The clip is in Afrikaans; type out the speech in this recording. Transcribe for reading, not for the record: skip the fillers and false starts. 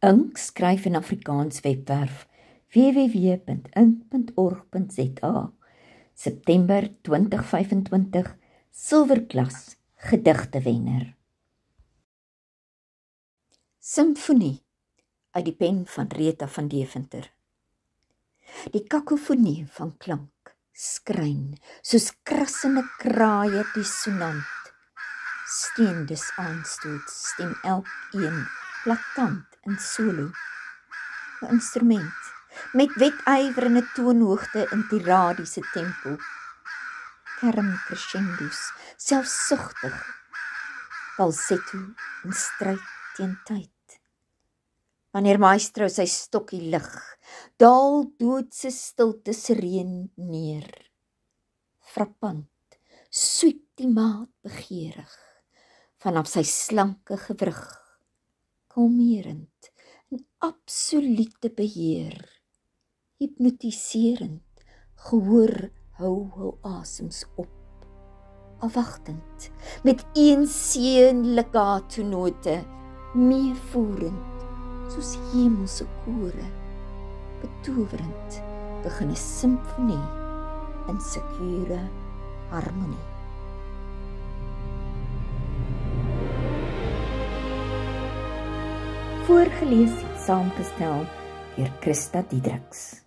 Ink skryf in Afrikaans webwerf www.ink.org.za September 2025 Silverklas gedigtewenner. Simfonie uit die pen van Rita van Deventer. Die kakofonie van klank skryn soos krassende kraaie dissonant. Steendes aanstoot stem elkeen plakant in solo. 'n Instrument met wetywerende toonhoogte in tiradiese tempo. Kerm crescendos, selfsugtig, falsetto en stryd teen tyd. Wanneer maestro sy stokkie lig, daal doodse stilte sereen neer. Frappant, swiep die maat begeerig, vanaf sy slanke gewrig, kalmerend en absolute beheer, hypnotiserend, gehoor hou asems op, afwagtend, met een seën legato note, meevoerend, soos hemelse kore, betowerend, begin 'n simfonie in sekure harmonie. Voorgeles en saamgestel deur Christa Diedriks.